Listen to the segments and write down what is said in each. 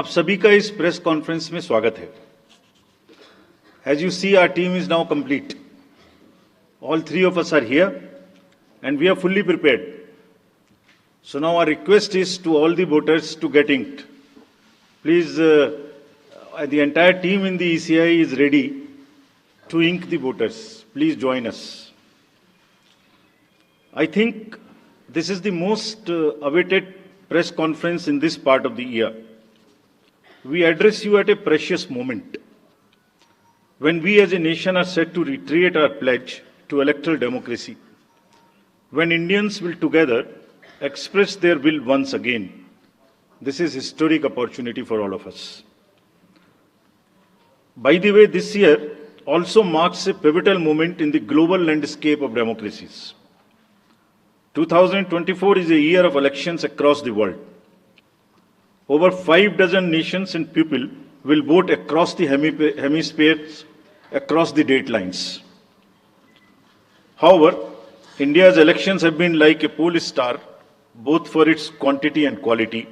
सभी का इस प्रेस कॉन्फ्रेंस में स्वागत है। As you see, our team is now complete. All three of us are here and we are fully prepared. So now our request is to all the voters to get inked. Please, the entire team in the ECI is ready to ink the voters. Please join us. I think this is the most awaited press conference in this part of the year. We address you at a precious moment when we as a nation are set to reiterate our pledge to electoral democracy, when Indians will together express their will once again. This is a historic opportunity for all of us. By the way, this year also marks a pivotal moment in the global landscape of democracies. 2024 is a year of elections across the world. Over 6 nations and people will vote across the hemispheres, across the date lines. However, India's elections have been like a pole star, both for its quantity and quality,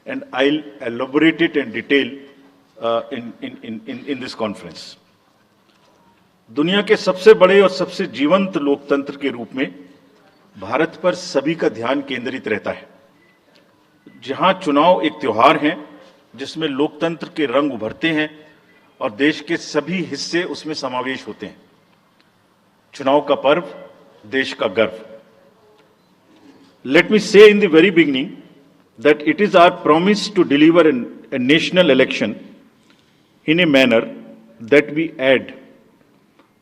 and I'll elaborate it in detail in this conference. दुनिया के सबसे बड़े और सबसे जीवंत लोकतंत्र के रूप में भारत पर सभी का ध्यान केंद्रित रहता है, जहां चुनाव एक त्योहार है जिसमें लोकतंत्र के रंग उभरते हैं और देश के सभी हिस्से उसमें समावेश होते हैं। चुनाव का पर्व, देश का गर्व। Let me say in the very beginning that it is our promise to deliver a national election in a manner that we add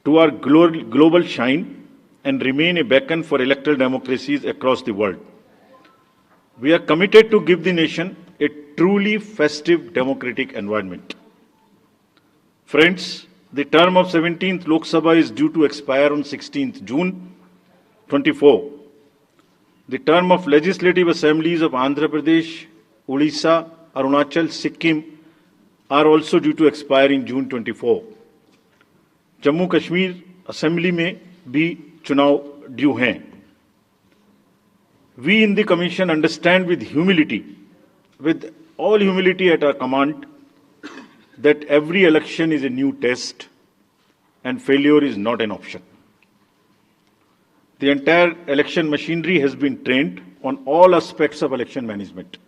to our global shine and remain a beacon for electoral democracies across the world. We are committed to give the nation a truly festive democratic environment. Friends, the term of 17th Lok Sabha is due to expire on 16th June 24. The term of legislative assemblies of Andhra Pradesh, Odisha, Arunachal, Sikkim are also due to expire in June 24. Jammu Kashmir Assembly में भी चुनाव due हैं। We in the Commission understand with all humility at our command, that every election is a new test and failure is not an option. The entire election machinery has been trained on all aspects of election management.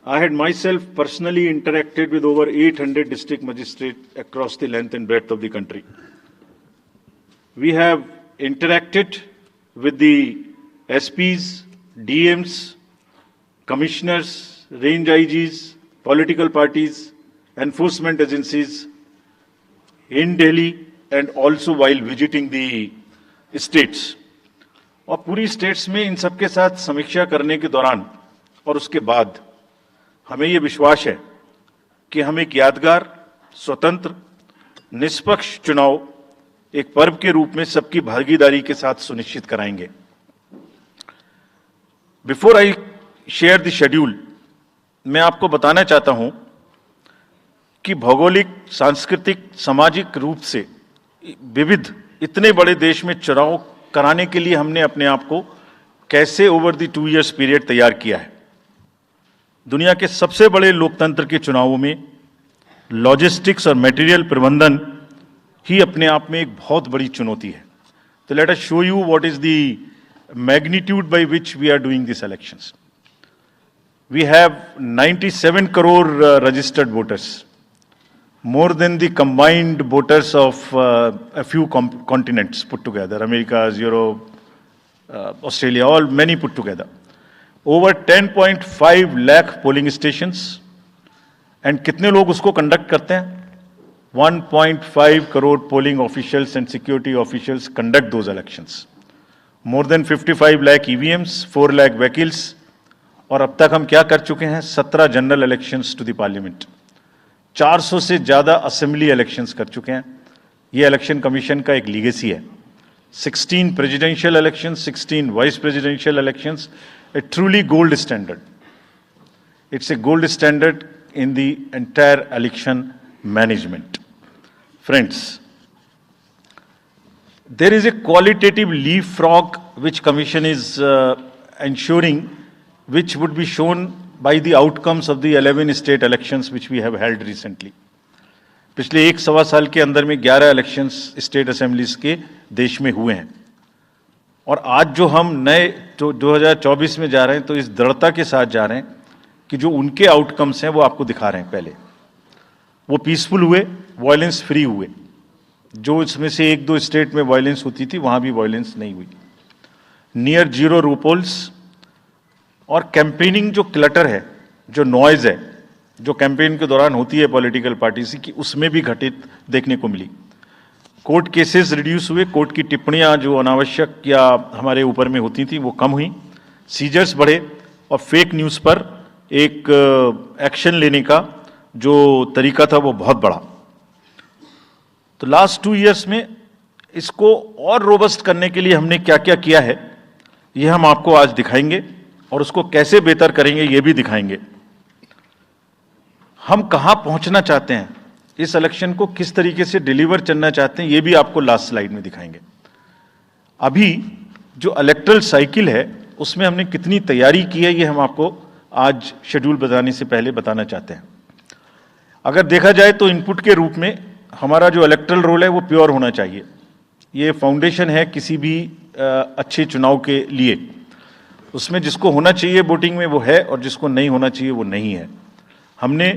I had myself personally interacted with over 800 district magistrates across the length and breadth of the country. We have interacted with the SPs, DMs, commissioners, range IGs, political parties, enforcement agencies in Delhi and also while visiting the states. और पूरी states में इन सबके साथ समीक्षा करने के दौरान और उसके बाद हमें ये विश्वास है कि हम एक यादगार, स्वतंत्र, निष्पक्ष चुनाव एक पर्व के रूप में सबकी भागीदारी के साथ सुनिश्चित कराएंगे। Before I share the schedule, मैं आपको बताना चाहता हूं कि भौगोलिक, सांस्कृतिक, सामाजिक रूप से विविध इतने बड़े देश में चुनाव कराने के लिए हमने अपने आप को कैसे ओवर द 2 इयर्स पीरियड तैयार किया है। दुनिया के सबसे बड़े लोकतंत्र के चुनावों में लॉजिस्टिक्स और मटेरियल प्रबंधन ही अपने आप में एक बहुत बड़ी चुनौती है। तो let us show you what is the magnitude by which we are doing this elections. We have 97 crore registered voters, more than the combined voters of a few continents put together, America, Europe, Australia, all many put together. Over 10.5 lakh polling stations, and कितने लोग उसको conduct करते हैं? 1.5 crore polling officials and security officials conduct those elections. More than 55 lakh EVMs, 4 lakh vehicles, और अब तक हम क्या कर चुके हैं? 17 general elections to the parliament, 400 से ज्यादा असेंबली इलेक्शंस कर चुके हैं। ये इलेक्शन कमीशन का एक लीगेसी है। 16 presidential elections, 16 vice presidential elections, a truly gold standard. It's a gold standard in the entire election management. Friends, there is a qualitative leapfrog which Commission is ensuring, which would be shown by the outcomes of the 11 state elections which we have held recently. पिछले 1-1.25 साल के अंदर में 11 elections state assemblies के देश में हुए हैं, और आज जो हम नए जो 2024 में जा रहे हैं तो इस दृढ़ता के साथ जा रहे हैं कि जो उनके आउटकम्स हैं वो आपको दिखा रहे हैं। पहले वो पीसफुल हुए, वायलेंस फ्री हुए। जो इसमें से 1-2 स्टेट में वायलेंस होती थी वहां भी वायलेंस नहीं हुई। नियर जीरो रूपोल्स, और कैंपेनिंग जो क्लटर है, जो नॉइज है, जो कैंपेन के दौरान होती है पॉलिटिकल पार्टीज की, उसमें भी घटित देखने को मिली। कोर्ट केसेस रिड्यूस हुए, कोर्ट की टिप्पणियां जो अनावश्यक या हमारे ऊपर में होती थी वो कम हुई, सीजर्स बढ़े, और फेक न्यूज़ पर एक एक्शन लेने का जो तरीका था वो बहुत बढ़ा। तो लास्ट 2 इयर्स में इसको और रोबस्ट करने के लिए हमने क्या क्या किया है ये हम आपको आज दिखाएंगे, और उसको कैसे बेहतर करेंगे ये भी दिखाएंगे। हम कहां पहुंचना चाहते हैं, इस इलेक्शन को किस तरीके से डिलीवर करना चाहते हैं, ये भी आपको लास्ट स्लाइड में दिखाएंगे। अभी जो इलेक्टरल साइकिल है उसमें हमने कितनी तैयारी की है ये हम आपको आज शेड्यूल बताने से पहले बताना चाहते हैं। अगर देखा जाए तो इनपुट के रूप में हमारा जो इलेक्टरल रोल है वो प्योर होना चाहिए। ये फाउंडेशन है किसी भी अच्छे चुनाव के लिए। उसमें जिसको होना चाहिए वोटिंग में वो है, और जिसको नहीं होना चाहिए वो नहीं है। हमने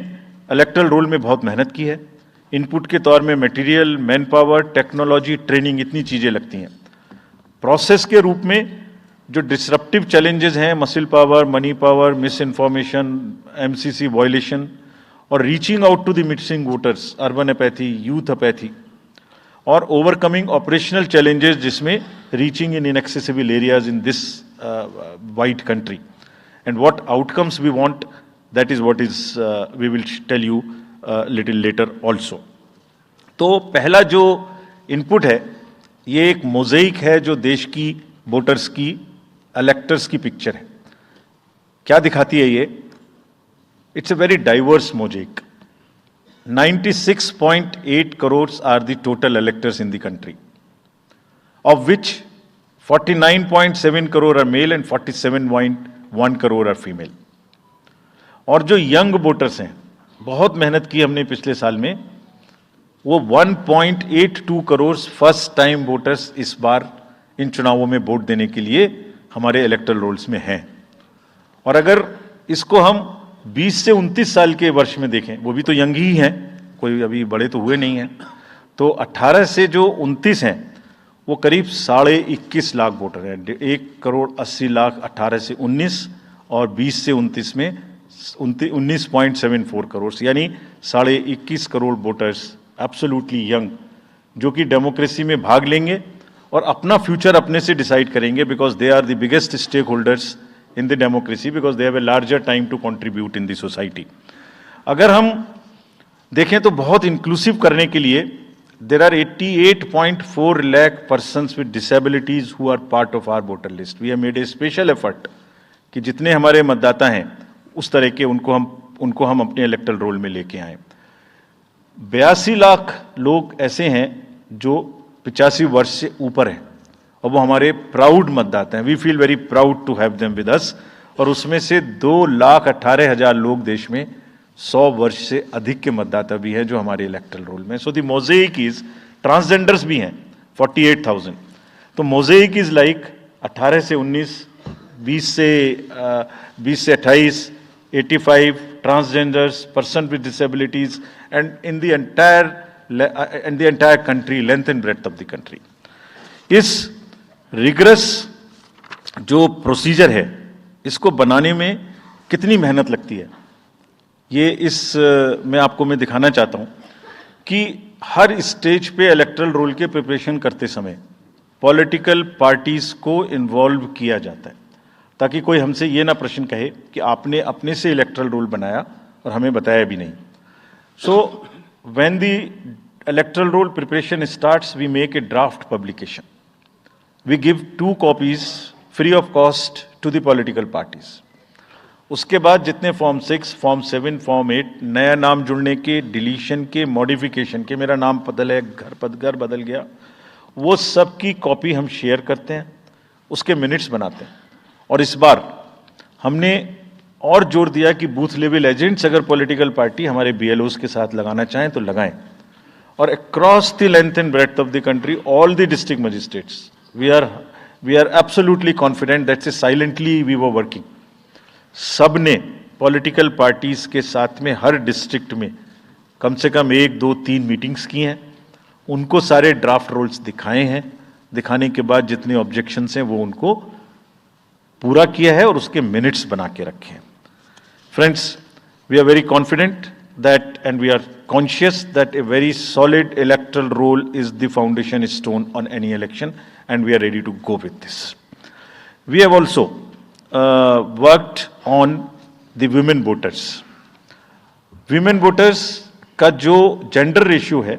इलेक्टरल रोल में बहुत मेहनत की है। इनपुट के तौर में material, man power, technology, training, इतनी चीज़ें लगती हैं। प्रोसेस के रूप में जो डिसरप्टिव चैलेंजेस हैं, muscle power, money power, misinformation, MCC violation, और reaching out to the missing voters, urban apathy, youth apathy, और ओवरकमिंग ऑपरेशनल चैलेंजेस जिसमें reaching in inaccessible areas in this wide country, and what outcomes we want, that is what is we will tell you little later also. तो पहला जो input है ये एक मोज़ेइक है जो देश की वोटर्स की, इलेक्टर्स की पिक्चर है। क्या दिखाती है ये? It's a very diverse mosaic. 96.8 crores are the total electors in the country, of which 49.7 crore are male and 47.1 crore are female. और जो यंग वोटर्स हैं, बहुत मेहनत की हमने पिछले साल में, वो 1.82 करोड़ फर्स्ट टाइम वोटर्स इस बार इन चुनावों में वोट देने के लिए हमारे इलेक्टरल रोल्स में हैं। और अगर इसको हम 20 से 29 साल के वर्ष में देखें, वो भी तो यंग ही हैं, कोई अभी बड़े तो हुए नहीं हैं, तो 18 से जो 29 हैं वो करीब 21.5 लाख वोटर हैं। 1.80 करोड़ 18 से 19, और 20 से 29 में 19.74 करोड़, यानी 21.5 करोड़ वोटर्स एब्सोल्युटली यंग, जो कि डेमोक्रेसी में भाग लेंगे और अपना फ्यूचर अपने से डिसाइड करेंगे, because they are the biggest stakeholders in the democracy, because they have a larger time to contribute in the society. अगर हम देखें तो बहुत इंक्लूसिव करने के लिए there are 88.4 lakh persons with disabilities who are part of our voter list. We have made a special effort कि जितने हमारे मतदाता हैं उस तरह के उनको हम अपने इलेक्टरल रोल में लेके आए। 82 लाख लोग ऐसे हैं जो 85 वर्ष से ऊपर हैं, और वो हमारे प्राउड मतदाता हैं। We feel very proud to have them with us. और उसमें से 2,18,000 लोग देश में 100 वर्ष से अधिक के मतदाता भी हैं जो हमारे इलेक्टरल रोल में। सो द मोज़ेइक इज, ट्रांसजेंडर्स भी हैं 48,000। तो मोज़ेइक इज लाइक 18 से 19, 20 से 28, 85 transgenders, person with disabilities, and in the entire country, length and breadth of the country. इस रिगरस जो प्रोसीजर है इसको बनाने में कितनी मेहनत लगती है, ये मैं दिखाना चाहता हूं कि हर स्टेज पे इलेक्टरल रोल के प्रिपरेशन करते समय पॉलिटिकल पार्टीज को इन्वॉल्व किया जाता है, ताकि कोई हमसे ये ना प्रश्न कहे कि आपने अपने से इलेक्टरल रोल बनाया और हमें बताया भी नहीं। So when the electoral roll preparation starts, we make a draft publication. We give 2 copies free of cost to the political parties. उसके बाद जितने फॉर्म 6, फॉर्म 7, फॉर्म 8, नया नाम जुड़ने के, डिलीशन के, मॉडिफिकेशन के, मेरा नाम बदल है, घर बदल गया, वो सब की कॉपी हम शेयर करते हैं, उसके मिनट्स बनाते हैं। और इस बार हमने और जोर दिया कि बूथ लेवल एजेंट्स अगर पॉलिटिकल पार्टी हमारे BLOs के साथ लगाना चाहें तो लगाएं, और across the length and breadth of the country all the district magistrates we are absolutely confident that से साइलेंटली वी वर वर्किंग। सब ने पॉलिटिकल पार्टीज के साथ में हर डिस्ट्रिक्ट में कम से कम 1, 2, 3 मीटिंग्स की हैं, उनको सारे ड्राफ्ट रोल्स दिखाए हैं, दिखाने के बाद जितने ऑब्जेक्शंस हैं वो उनको पूरा किया है और उसके मिनट्स बना के रखे हैं। Friends, we are very confident that and we are conscious that a very solid electoral roll is the foundation stone on any election, and we are ready to go with this. We have also worked on the women voters. Women voters का जो gender ratio है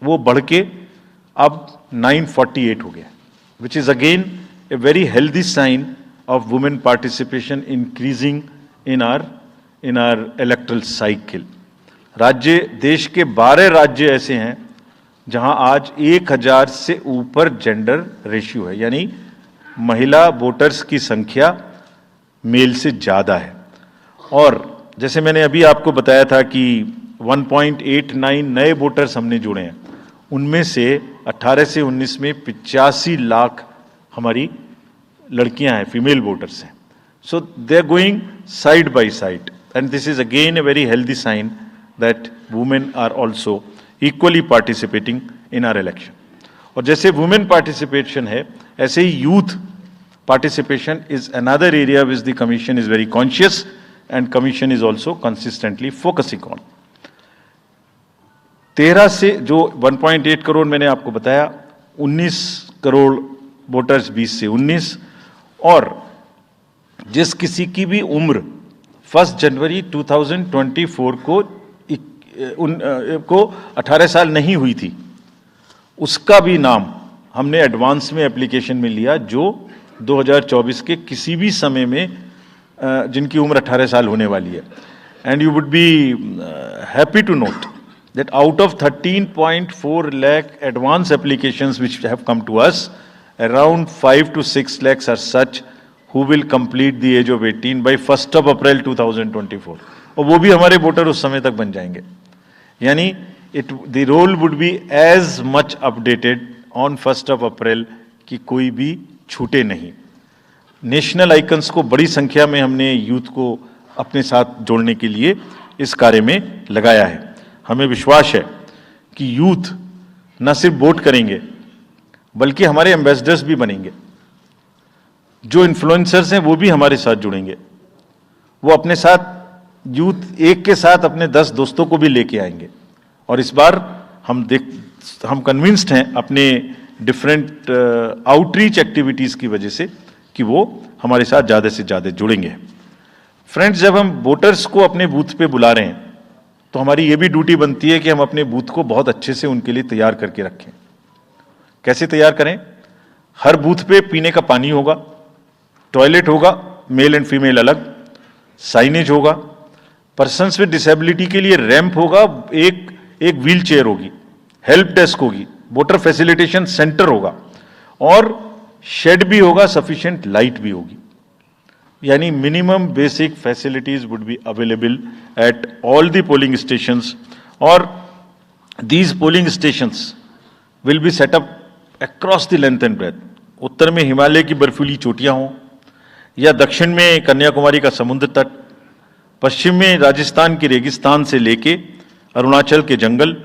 वो बढ़ के अब 948 हो गया, which is again a very healthy sign of women participation increasing in our electoral cycle. राज्य, देश के 12 राज्य ऐसे हैं जहां आज 1000 से ऊपर जेंडर रेशियो है, यानी महिला वोटर्स की संख्या मेल से ज़्यादा है। और जैसे मैंने अभी आपको बताया था कि 1.89 नए वोटर्स हमने जुड़े हैं, उनमें से 18 से 19 में 85 लाख हमारी लड़कियां हैं, फीमेल वोटर्स हैं। So they are going side by side, and this is again a very healthy sign that women are also equally participating in our election. और जैसे women participation है, ऐसे ही youth participation is another area which the commission is very conscious and commission is also consistently focusing on. 13 से जो 1.8 करोड़ मैंने आपको बताया, 19 crore voters 20 से 19, और जिस किसी की भी उम्र 1 जनवरी 2024 को 18 साल नहीं हुई थी, उसका भी नाम हमने एडवांस में एप्लीकेशन में लिया, जो 2024 के किसी भी समय में जिनकी उम्र 18 साल होने वाली है। And you would be happy to note that out of 13.4 lakh advance applications which have come to us, around 5 to 6 lakhs are such who will complete the age of 18 by 1st of April 2024, और वो भी हमारे voter उस समय तक बन जाएंगे। यानी the roll would be as much updated on 1st of April कि कोई भी छूटे नहीं। नेशनल आइकन्स को बड़ी संख्या में हमने यूथ को अपने साथ जोड़ने के लिए इस कार्य में लगाया है। हमें विश्वास है कि यूथ न सिर्फ वोट करेंगे बल्कि हमारे एम्बेसडर्स भी बनेंगे। जो इन्फ्लुएंसर्स हैं वो भी हमारे साथ जुड़ेंगे, वो अपने साथ यूथ एक के साथ अपने 10 दोस्तों को भी लेके आएंगे। और इस बार हम कन्विंस्ड हैं अपने डिफरेंट आउटरीच एक्टिविटीज की वजह से कि वो हमारे साथ ज़्यादा से ज़्यादा जुड़ेंगे। फ्रेंड्स, जब हम वोटर्स को अपने बूथ पे बुला रहे हैं तो हमारी ये भी ड्यूटी बनती है कि हम अपने बूथ को बहुत अच्छे से उनके लिए तैयार करके रखें। कैसे तैयार करें? हर बूथ पे पीने का पानी होगा, टॉयलेट होगा, मेल एंड फीमेल अलग, साइनेज होगा, पर्सन्स विद डिसेबिलिटी के लिए रैंप होगा, एक व्हील चेयर होगी, हेल्प डेस्क होगी, वोटर फैसिलिटेशन सेंटर होगा, और शेड भी होगा, सफिशिएंट लाइट भी होगी। यानी minimum basic facilities would be available at all the polling stations, और these polling stations will be set up across the length and breadth. उत्तर में हिमालय की बर्फीली चोटियां हों, या दक्षिण में कन्याकुमारी का समुद्र तट, पश्चिम में राजस्थान के रेगिस्तान से लेके अरुणाचल के जंगल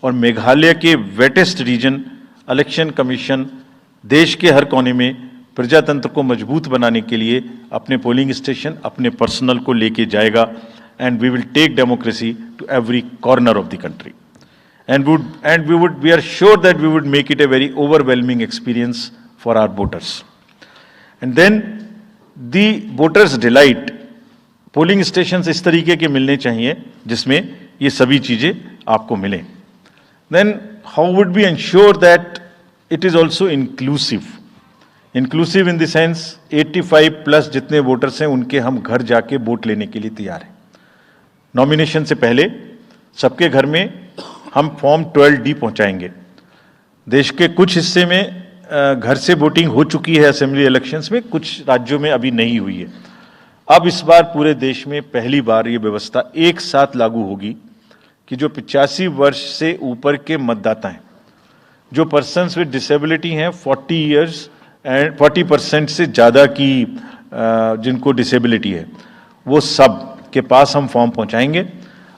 और मेघालय के वेटेस्ट रीजन, इलेक्शन कमीशन देश के हर कोने में प्रजातंत्र को मजबूत बनाने के लिए अपने पोलिंग स्टेशन, अपने पर्सनल को लेके जाएगा, and we will take democracy to every corner of the country, and we are sure that we would make it a very overwhelming experience for our voters. And then the voters delight, polling stations इस तरीके के मिलने चाहिए जिसमें ये सभी चीजें आपको मिलें। Then how would be ensure that it is also inclusive? Inclusive in the sense 85+ जितने वोटर्स हैं उनके हम घर जाके वोट लेने के लिए तैयार हैं। नॉमिनेशन से पहले सबके घर में हम फॉर्म 12D पहुंचाएंगे। देश के कुछ हिस्से में घर से वोटिंग हो चुकी है असेंबली इलेक्शंस में, कुछ राज्यों में अभी नहीं हुई है। अब इस बार पूरे देश में पहली बार ये व्यवस्था एक साथ लागू होगी कि जो 85 वर्ष से ऊपर के मतदाता हैं, जो पर्सन्स विद डिसेबिलिटी हैं, 40 इयर्स एंड 40% से ज़्यादा की जिनको डिसेबिलिटी है, वो सब के पास हम फॉर्म पहुंचाएंगे।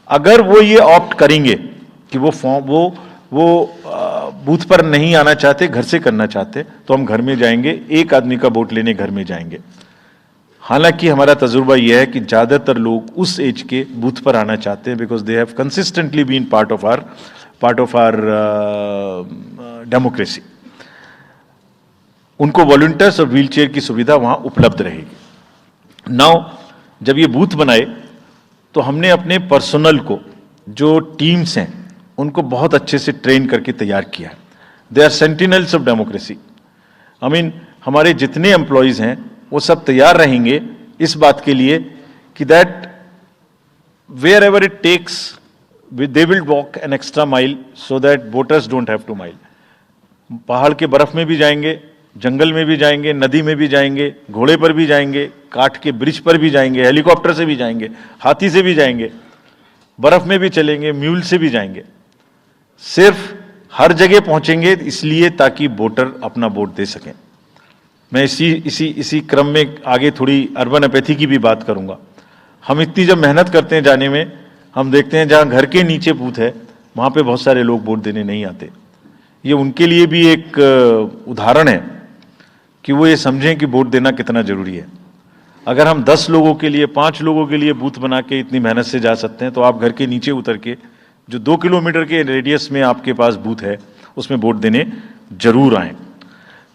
अगर वो ये ऑप्ट करेंगे कि वो फॉर्म वो बूथ पर नहीं आना चाहते, घर से करना चाहते, तो हम घर में जाएंगे, एक आदमी का वोट लेने घर में जाएंगे। हालांकि हमारा तजुर्बा यह है कि ज़्यादातर लोग उस एज के बूथ पर आना चाहते हैं, because they have consistently been part of our democracy. उनको वॉलंटियर्स और व्हीलचेयर की सुविधा वहां उपलब्ध रहेगी। नाउ जब ये बूथ बनाए तो हमने अपने पर्सनल को, जो टीम्स हैं, उनको बहुत अच्छे से ट्रेन करके तैयार किया है। They are sentinels of democracy. I mean हमारे जितने एम्प्लॉयज हैं वो सब तैयार रहेंगे इस बात के लिए कि that wherever it takes they will walk an extra mile so that voters don't have to mile. पहाड़ के बर्फ में भी जाएंगे, जंगल में भी जाएंगे, नदी में भी जाएंगे, घोड़े पर भी जाएंगे, काठ के ब्रिज पर भी जाएंगे, हेलीकॉप्टर से भी जाएंगे, हाथी से भी जाएंगे, बर्फ में भी चलेंगे, म्यूल से भी जाएंगे। सिर्फ हर जगह पहुंचेंगे इसलिए ताकि वोटर अपना वोट दे सकें। मैं इसी क्रम में आगे थोड़ी अर्बन एपैथी की भी बात करूंगा। हम इतनी जब मेहनत करते हैं जाने में, हम देखते हैं जहां घर के नीचे बूथ है वहां पे बहुत सारे लोग वोट देने नहीं आते। ये उनके लिए भी एक उदाहरण है कि वो ये समझें कि वोट देना कितना जरूरी है। अगर हम 10 लोगों के लिए, 5 लोगों के लिए बूथ बना के इतनी मेहनत से जा सकते हैं, तो आप घर के नीचे उतर के जो 2 किलोमीटर के रेडियस में आपके पास बूथ है उसमें वोट देने जरूर आए।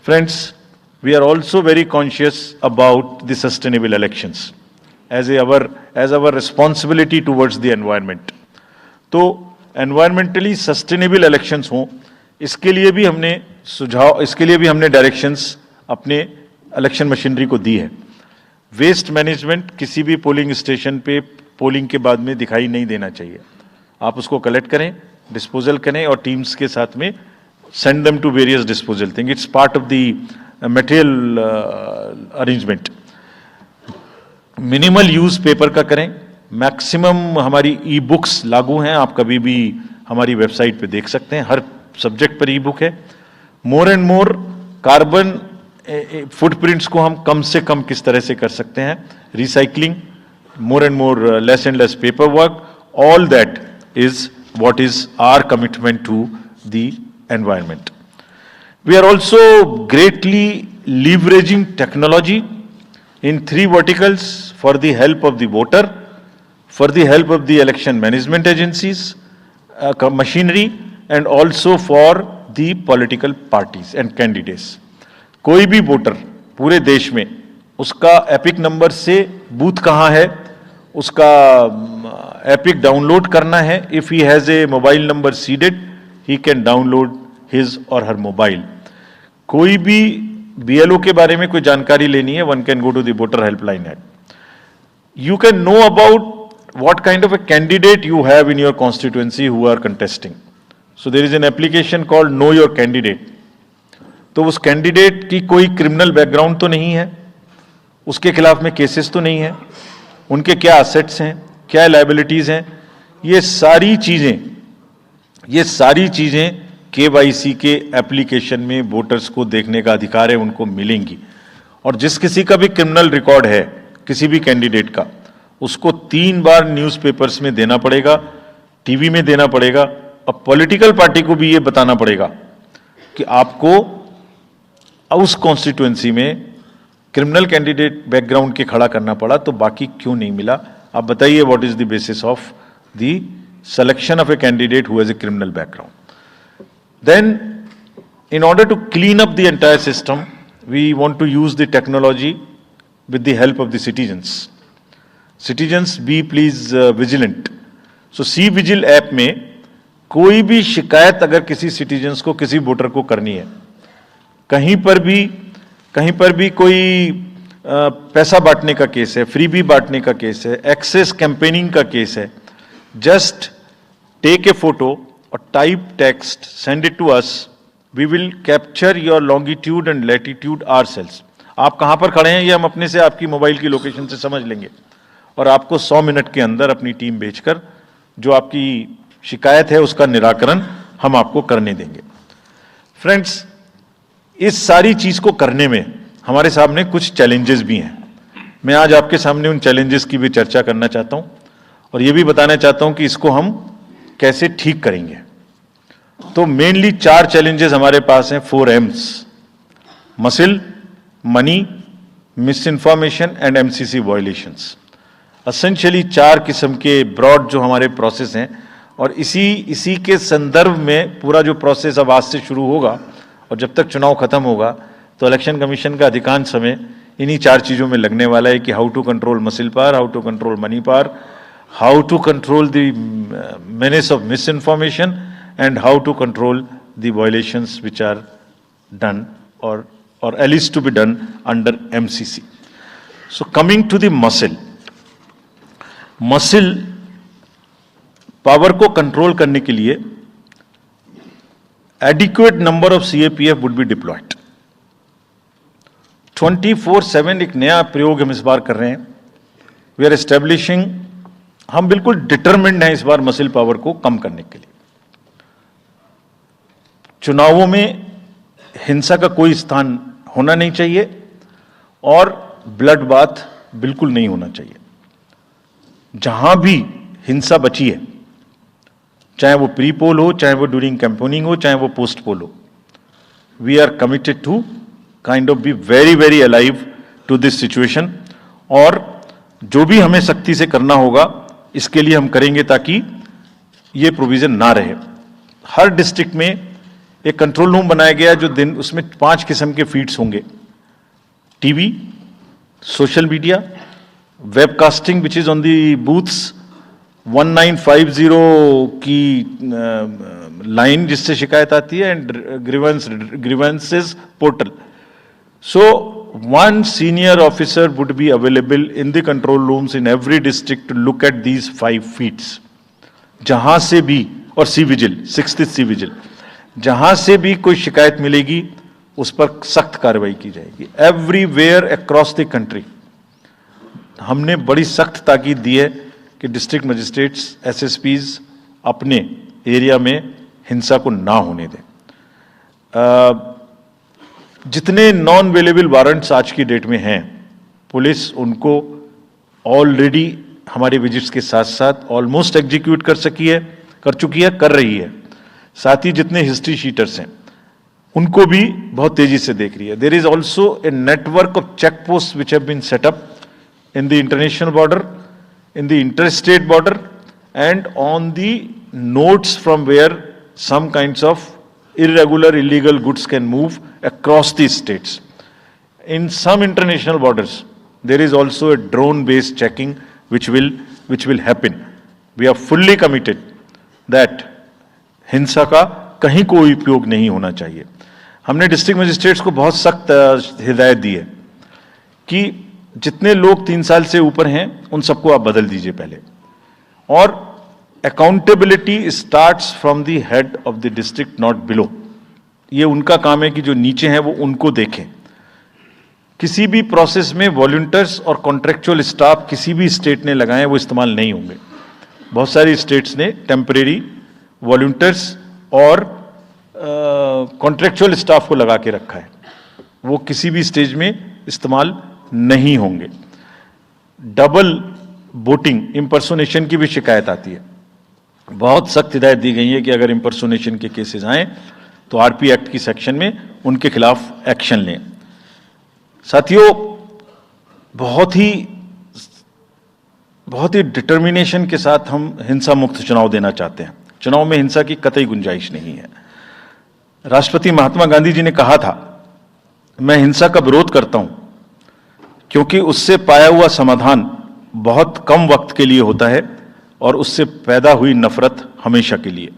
Friends, we are also very conscious about the sustainable elections as our responsibility towards the environment। तो environmentally sustainable elections हों, इसके लिए भी हमने डायरेक्शंस अपने इलेक्शन मशीनरी को दी है। वेस्ट मैनेजमेंट किसी भी पोलिंग स्टेशन पे पोलिंग के बाद में दिखाई नहीं देना चाहिए। आप उसको कलेक्ट करें, डिस्पोजल करें और टीम्स के साथ में send them to various disposal thing. It's part of the material arrangement. Minimal use paper का करें। मैक्सिमम हमारी ई बुक्स लागू हैं, आप कभी भी हमारी वेबसाइट पे देख सकते हैं, हर सब्जेक्ट पर ई बुक है। मोर एंड मोर कार्बन फुटप्रिंट्स को हम कम से कम किस तरह से कर सकते हैं, recycling, more and more less and less paper work, all that is what is our commitment to the environment. We are also greatly leveraging technology in 3 verticals for the help of the voter, for the help of the election management agencies, machinery, and also for the political parties and candidates। कोई भी voter पूरे देश में उसका epic number से booth कहाँ है, उसका एपिक डाउनलोड करना है। If he has a mobile number seeded, he can download his or her mobile। कोई भी बीएलओ के बारे में कोई जानकारी लेनी है, one can go to the voter helpline app। You can know about what kind of a candidate you have in your constituency who are contesting। So there is an application called Know Your Candidate। तो उस candidate की कोई criminal background तो नहीं है, उसके खिलाफ में केसेस तो नहीं है, उनके क्या असेट्स हैं, क्या लायबिलिटीज हैं, ये सारी चीजें केवाईसी के एप्लीकेशन में वोटर्स को देखने का अधिकार है, उनको मिलेंगी। और जिस किसी का भी क्रिमिनल रिकॉर्ड है किसी भी कैंडिडेट का, उसको 3 बार न्यूज़पेपर्स में देना पड़ेगा, टीवी में देना पड़ेगा, और पॉलिटिकल पार्टी को भी ये बताना पड़ेगा कि आपको उस कॉन्स्टिट्यूएंसी में क्रिमिनल कैंडिडेट बैकग्राउंड के खड़ा करना पड़ा, तो बाकी क्यों नहीं मिला। आप बताइए, what is the basis of the selection of a candidate who has a criminal background. Then, in order to clean up the entire system, we want to use the technology with the help of the citizens। Citizens, be please vigilant। So, C-Vigil app में कोई भी शिकायत अगर किसी citizens को, किसी voter को करनी है, कहीं पर भी कोई पैसा बांटने का केस है, फ्रीबी बांटने का केस है, एक्सेस कैंपेनिंग का केस है, just take a photo or type text, send it to us, we will capture your longitude and latitude ourselves। आप कहां पर खड़े हैं ये हम अपने से आपकी मोबाइल की लोकेशन से समझ लेंगे और आपको 100 मिनट के अंदर अपनी टीम भेजकर जो आपकी शिकायत है उसका निराकरण हम आपको करने देंगे। फ्रेंड्स, इस सारी चीज को करने में हमारे सामने कुछ चैलेंजेस भी हैं। मैं आज आपके सामने उन चैलेंजेस की भी चर्चा करना चाहता हूं और ये भी बताना चाहता हूं कि इसको हम कैसे ठीक करेंगे। तो मेनली 4 चैलेंजेस हमारे पास हैं, 4 M's: muscle, money, miss information and MCC violations. Essentially 4 किस्म के ब्रॉड जो हमारे प्रोसेस हैं और इसी के संदर्भ में पूरा जो प्रोसेस अब आज से शुरू होगा और जब तक चुनाव खत्म होगा तो इलेक्शन कमीशन का अधिकांश समय इन्हीं 4 चीजों में लगने वाला है कि how to control muscle power, how to control money power, how to control the menace of misinformation and how to control the violations which are done or at least to be done under MCC. So coming to the muscle power को control करने के लिए adequate number of CAPF would be deployed. 24/7 एक नया प्रयोग हम इस बार कर रहे हैं। वी आर एस्टेब्लिशिंग, हम बिल्कुल डिटरमिन्ड हैं इस बार मसिल पावर को कम करने के लिए। चुनावों में हिंसा का कोई स्थान होना नहीं चाहिए और ब्लड बाथ बिल्कुल नहीं होना चाहिए। जहां भी हिंसा बची है, चाहे वो प्री पोल हो, चाहे वो ड्यूरिंग कैंपेनिंग हो, चाहे वो पोस्ट पोल हो, we are committed to kind of be very very alive to this situation और जो भी हमें सख्ती से करना होगा इसके लिए हम करेंगे ताकि ये प्रोविजन ना रहे। हर डिस्ट्रिक्ट में एक कंट्रोल रूम बनाया गया जो दिन उसमें 5 किस्म के फीड्स होंगे: TV, social media, webcasting which is on the booths, 1950 की लाइन जिससे शिकायत आती है, and grievances portal. So one senior officer would be available in the control rooms in every district to look at these 5 feeds. जहां से भी, और C vigil, 6th C vigil, जहां से भी कोई शिकायत मिलेगी उस पर सख्त कार्रवाई की जाएगी। एवरीवेयर अक्रॉस द कंट्री हमने बड़ी सख्त ताकीद दी है कि डिस्ट्रिक्ट मजिस्ट्रेट्स, एसएसपीज अपने एरिया में हिंसा को ना होने दें। जितने नॉन अवेलेबल वारंट्स आज की डेट में हैं, पुलिस उनको ऑलरेडी हमारे विजिट्स के साथ साथ ऑलमोस्ट एग्जीक्यूट कर चुकी है, कर रही है। साथ ही जितने हिस्ट्री शीटर्स हैं उनको भी बहुत तेजी से देख रही है। There is also a network of check post which have been set up in the international border, in the interstate border and on the nodes from where some kinds of irregular illegal goods can move across the states. In some international borders there is also a drone based checking which will happen. We are fully committed that हिंसा का कहीं कोई उपयोग नहीं होना चाहिए। हमने district magistrates को बहुत सख्त हिदायत दी है कि जितने लोग 3 साल से ऊपर हैं उन सबको आप बदल दीजिए पहले, और accountability starts from the head of the district not below. ये उनका काम है कि जो नीचे हैं वो उनको देखें। किसी भी प्रोसेस में वॉलंटियर्स और कॉन्ट्रेक्चुअल स्टाफ किसी भी स्टेट ने लगाए वो इस्तेमाल नहीं होंगे। बहुत सारी स्टेट्स ने टेम्परेरी वॉलंटियर्स और कॉन्ट्रेक्चुअल स्टाफ को लगा के रखा है, वो किसी भी स्टेज में इस्तेमाल नहीं होंगे। डबल वोटिंग, इंपर्सोनेशन की भी शिकायत आती है। बहुत सख्त हिदायत दी गई है कि अगर इंपर्सोनेशन के केसेस आए तो आरपी एक्ट की सेक्शन में उनके खिलाफ एक्शन लें। साथियों, बहुत ही डिटर्मिनेशन के साथ हम हिंसा मुक्त चुनाव देना चाहते हैं। चुनाव में हिंसा की कतई गुंजाइश नहीं है। राष्ट्रपति महात्मा गांधी जी ने कहा था, मैं हिंसा का विरोध करता हूं क्योंकि उससे पाया हुआ समाधान बहुत कम वक्त के लिए होता है और उससे पैदा हुई नफरत हमेशा के लिए।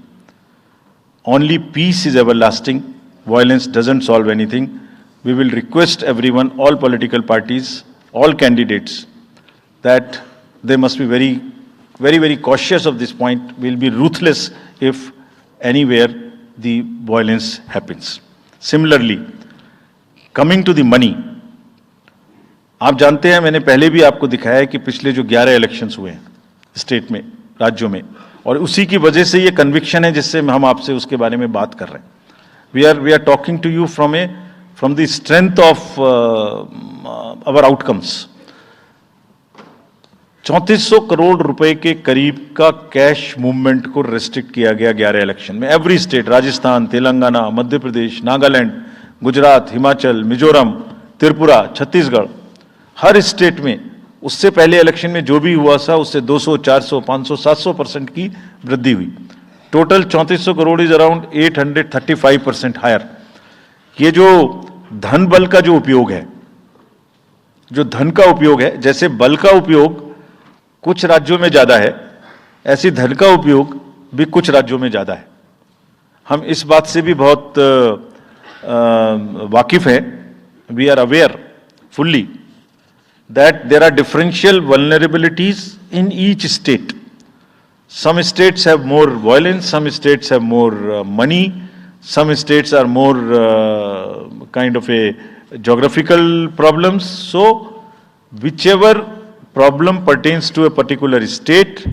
Only peace is everlasting. Violence doesn't solve anything. We will request everyone, all political parties, all candidates, that they must be very, very, very cautious of this point. We'll be ruthless if anywhere the violence happens. Similarly, coming to the money, आप जानते हैं, मैंने पहले भी आपको दिखाया है कि पिछले जो 11 इलेक्शंस हुए हैं स्टेट में, राज्यों में, और उसी की वजह से ये कन्विक्शन है जिससे हम आपसे उसके बारे में बात कर रहे हैं. We are talking to you from the strength of our outcomes. 3400 crore रुपए के करीब का कैश मूवमेंट को रेस्ट्रिक्ट किया गया 11 इलेक्शन में. एवरी स्टेट, राजस्थान, तेलंगाना, मध्य प्रदेश, नागालैंड, गुजरात, हिमाचल, मिजोरम, त्रिपुरा, छत्तीसगढ़, हर स्टेट में उससे पहले इलेक्शन में जो भी हुआ था उससे 200, 400, 500, 700% की वृद्धि हुई. Total 3400 crore is around 835% higher. ये जो धन बल का जो उपयोग है, जो धन का उपयोग है, जैसे बल का उपयोग कुछ राज्यों में ज्यादा है, ऐसी धन का उपयोग भी कुछ राज्यों में ज्यादा है. हम इस बात से भी बहुत वाकिफ हैं. We are aware fully that there are differential vulnerabilities in each state. Some states have more violence, some states have more money, some states are more kind of a geographical problems. So whichever problem pertains to a particular state,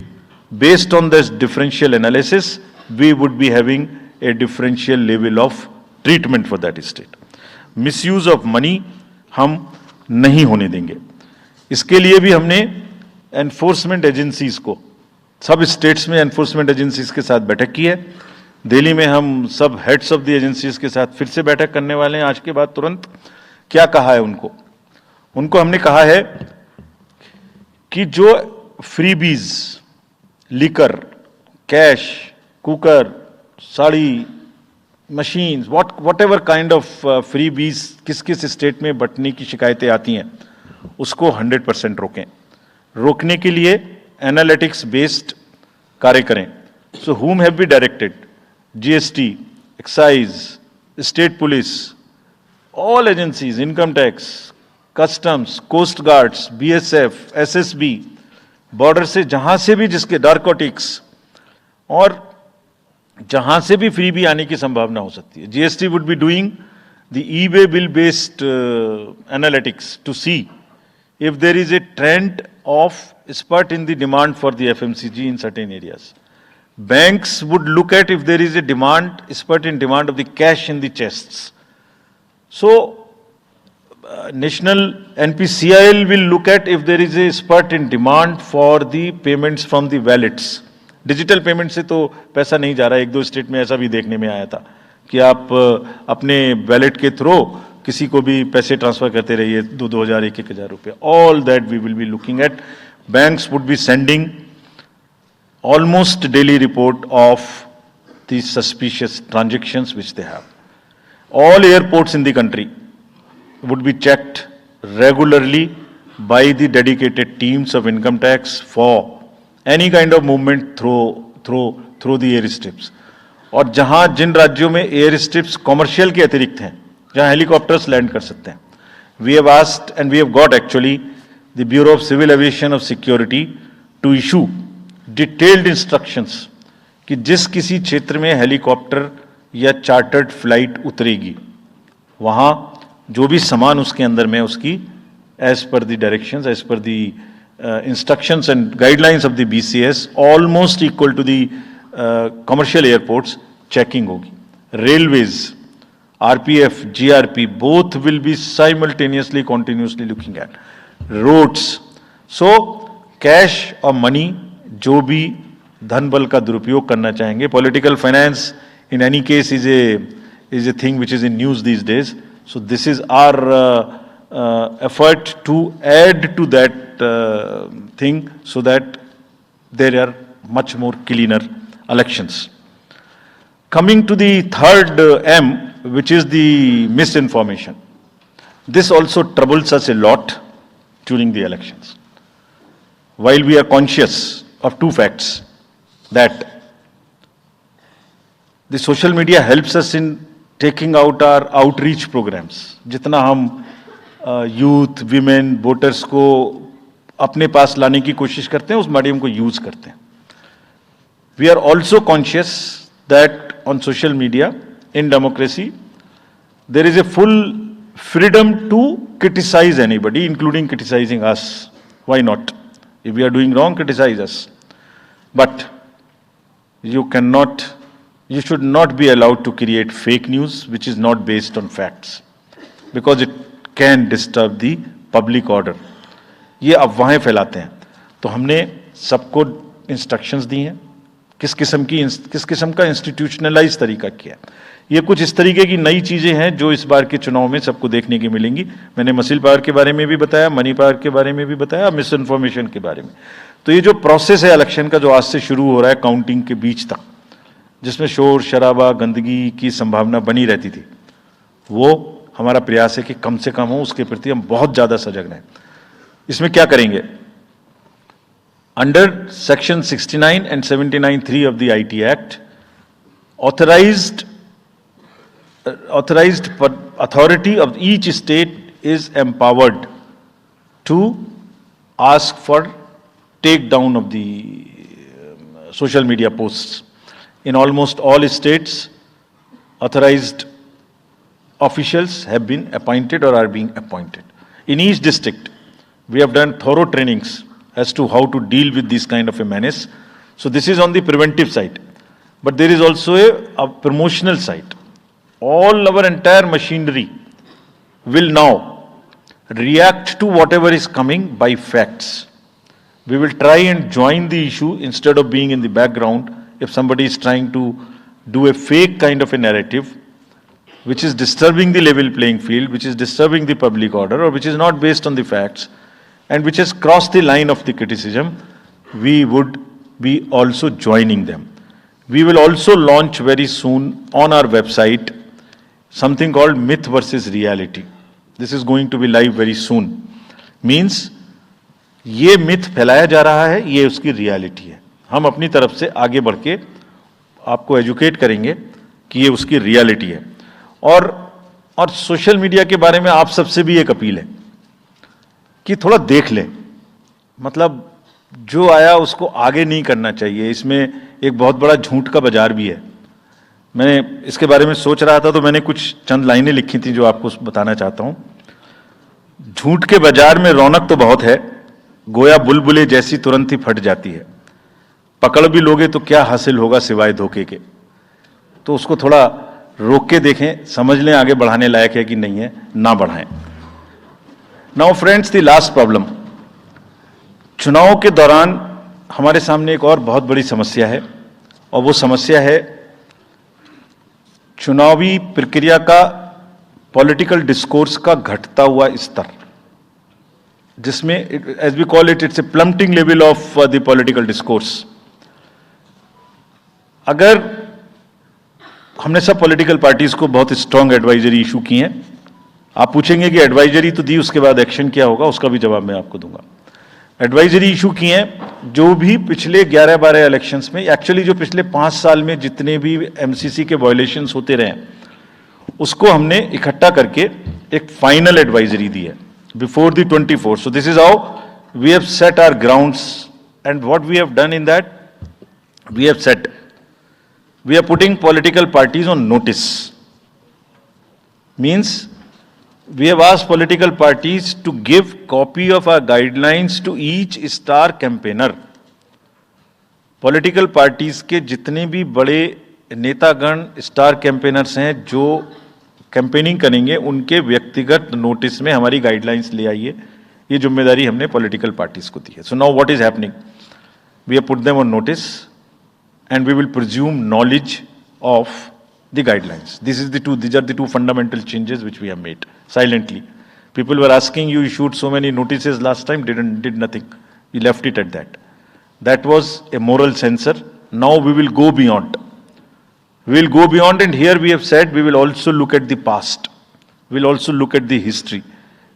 based on this differential analysis, we would be having a differential level of treatment for that state. Misuse of money हम नहीं होने देंगे. इसके लिए भी हमने enforcement agencies को, सब स्टेट्स में एनफोर्समेंट एजेंसीज के साथ बैठक की है. दिल्ली में हम सब हेड्स ऑफ द एजेंसीज के साथ फिर से बैठक करने वाले हैं आज के बाद तुरंत. क्या कहा है उनको हमने कहा है कि जो freebies, liquor, cash, cooker, sari, machines, whatever kind of freebies किस किस स्टेट में बंटने की शिकायतें आती हैं, उसको 100% रोकें. रोकने के लिए एनालिटिक्स बेस्ड कार्य करें. सो whom have we directed? GST, excise, state police, all agencies, income tax, customs, coast guards, BSF, SSB, border से जहां से भी जिसके नारकोटिक्स और जहां से भी फ्री भी आने की संभावना हो सकती है. GST would be doing the e way bill based analytics to see if there is a trend of spurt in the demand for the FMCG in certain areas. Banks would look at if there is a demand, spurt in demand of the cash in the chests. So, National NPCIL will look at if there is a spurt in demand for the payments from the wallets. Digital payment से तो पैसा नहीं जा रहा है. एक दो state में ऐसा भी देखने में आया था कि आप अपने वैलेट के थ्रू किसी को भी पैसे ट्रांसफर करते रहिए, 2,000, 1,000 रुपये. All that we will be looking at. Banks would be sending almost daily report of the suspicious transactions which they have. All airports in the country would be checked regularly by the dedicated teams of income tax for any kind of movement through the airstrips. और जहां जिन राज्यों में air strips commercial के अतिरिक्त हैं, जहां helicopters land कर सकते हैं, we have asked and we have got actually the bureau of civil aviation of security to issue detailed instructions कि जिस किसी क्षेत्र में हेलीकॉप्टर या चार्टर्ड फ्लाइट उतरेगी, वहां जो भी सामान उसके अंदर में उसकी as per the directions, as per the instructions and guidelines of the BCS, almost equal to the commercial airports, checking hogi. Railways, RPF, GRP, both will be simultaneously, continuously looking at. Roads. So, cash or money, जो भी धन बल का दुरुपयोग करना चाहेंगे, political finance in any case is a thing which is in news these days. So this is our effort to add to that thing so that there are much more cleaner elections. Coming to the third M, which is the misinformation. This also troubles us a lot during the elections. While we are conscious of two facts, that the social media helps us in taking out our outreach programs. जितना हम youth, women, voters को अपने पास लाने की कोशिश करते हैं, उस मीडियम को यूज करते हैं. We are also conscious that on social media in democracy there is a full freedom to criticize anybody, including criticizing us. Why not? If we are doing wrong, criticize us. But you should not be allowed to create fake news which is not based on facts, because it can disturb the public order. ये अफवाहें फैलाते हैं, तो हमने सबको instructions दी हैं किस किस्म का इंस्टीट्यूशनलाइज तरीका किया है। ये कुछ इस तरीके की नई चीजें हैं जो इस बार के चुनाव में सबको देखने की मिलेंगी। मैंने मसिल पावर के बारे में भी बताया, मनी पावर के बारे में भी बताया, मिस इन्फॉर्मेशन के बारे में। तो ये जो प्रोसेस है इलेक्शन का, जो आज से शुरू हो रहा है काउंटिंग के बीच तक, जिसमें शोर शराबा गंदगी की संभावना बनी रहती थी, वो हमारा प्रयास है कि कम से कम हो। उसके प्रति हम बहुत ज्यादा सजग रहें। इसमें क्या करेंगे? Under section 69 and 79(3) of the IT Act, authorized authority of each state is empowered to ask for takedown of the social media posts. In almost all states, authorized officials have been appointed or are being appointed. In each district, we have done thorough trainings as to how to deal with this kind of a menace. So this is on the preventive side. But there is also a promotional side. All our entire machinery will now react to whatever is coming by facts. We will try and join the issue instead of being in the background. If somebody is trying to do a fake kind of a narrative, which is disturbing the level playing field, which is disturbing the public order, or which is not based on the facts, and which has crossed the line of the criticism, we would be also joining them. We will also launch very soon on our website something called Myth versus Reality. This is going to be live very soon. Means ये myth फैलाया जा रहा है, ये उसकी reality है। हम अपनी तरफ से आगे बढ़ के आपको एजुकेट करेंगे कि ये उसकी रियलिटी है। और सोशल मीडिया के बारे में आप सबसे भी एक अपील है कि थोड़ा देख लें। मतलब जो आया उसको आगे नहीं करना चाहिए। इसमें एक बहुत बड़ा झूठ का बाजार भी है। मैंने इसके बारे में सोच रहा था तो मैंने कुछ चंद लाइनें लिखी थी जो आपको बताना चाहता हूं। झूठ के बाजार में रौनक तो बहुत है, गोया बुलबुले जैसी तुरंत ही फट जाती है। पकड़ भी लोगे तो क्या हासिल होगा सिवाय धोखे के। तो उसको थोड़ा रोक के देखें, समझ लें आगे बढ़ाने लायक है कि नहीं है, ना बढ़ाएं। Now friends, the last problem. चुनाव के दौरान हमारे सामने एक और बहुत बड़ी समस्या है, और वो समस्या है चुनावी प्रक्रिया का, पॉलिटिकल डिस्कोर्स का घटता हुआ स्तर, जिसमें as we call it, it's a plummeting level of the political discourse. अगर हमने सब पॉलिटिकल पार्टीज को बहुत स्ट्रांग एडवाइजरी इशू की हैं, आप पूछेंगे कि एडवाइजरी तो दी, उसके बाद एक्शन क्या होगा, उसका भी जवाब मैं आपको दूंगा। एडवाइजरी इशू की हैं, जो भी पिछले 11-12 इलेक्शंस में, एक्चुअली जो पिछले 5 साल में जितने भी एमसीसी के वायलेशंस होते रहे, उसको हमने इकट्ठा करके एक फाइनल एडवाइजरी दी है before the 24th। So this is how we have set our grounds, and what we have done in that, we have set, we are putting political parties on notice. Means we have asked political parties to give copy of our guidelines to each star campaigner. Political parties के जितने भी बड़े नेतागण star campaigners हैं जो campaigning करेंगे, उनके व्यक्तिगत नोटिस में हमारी गाइडलाइंस ले आइए। ये जिम्मेदारी हमने पॉलिटिकल पार्टीज को दी है। So now what is happening, we have put them on notice and we will presume knowledge of the guidelines. These are the two fundamental changes which we have made silently. People were asking, you issued so many notices last time, did nothing. We left it at that. That was a moral censor. Now we will go beyond. We will go beyond, and here we have said we will also look at the past. We will also look at the history.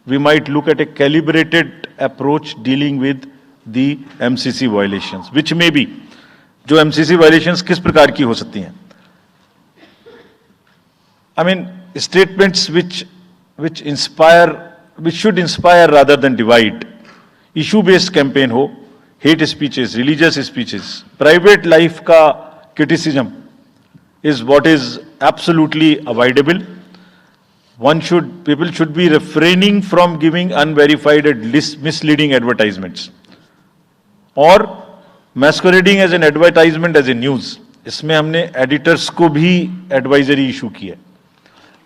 We might look at a calibrated approach dealing with the MCC violations, which may be, जो MCC violations किस प्रकार की हो सकती हैं। I mean statements which inspire, which should inspire rather than divide. Issue based campaign हो, hate speeches, religious speeches, private life का criticism is what is absolutely avoidable. people should be refraining from giving unverified and misleading advertisements or masquerading as an advertisement as a news. इसमें हमने editors को भी advisory issue की है.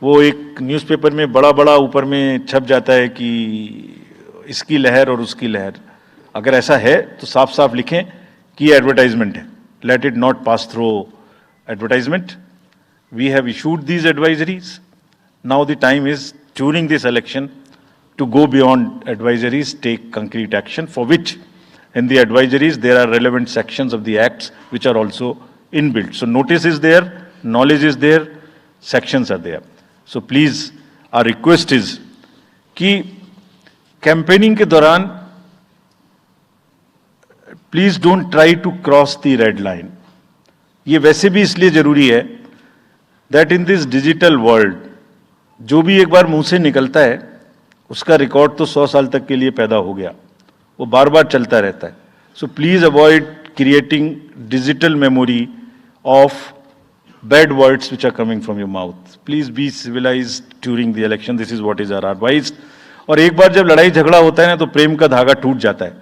वो एक newspaper में बड़ा बड़ा ऊपर में छप जाता है कि इसकी लहर और उसकी लहर. अगर ऐसा है तो साफ साफ लिखें कि ये एडवर्टाइजमेंट है. Let it not pass through advertisement. We have issued these advisories. Now the time is during this election to go beyond advisories, take concrete action, for which in the advisories there are relevant sections of the acts which are also inbuilt. So notice is there, knowledge is there, sections are there. So please, our request is कि campaigning के दौरान please don't try to cross the red line. ये वैसे भी इसलिए जरूरी है that in this digital world जो भी एक बार मुंह से निकलता है उसका रिकॉर्ड तो 100 साल तक के लिए पैदा हो गया, वो बार बार चलता रहता है. So please avoid creating digital memory of bad words which are coming from your mouth. Please be civilized during the election. This is what is our advice. और एक बार जब लड़ाई झगड़ा होता है ना तो प्रेम का धागा टूट जाता है,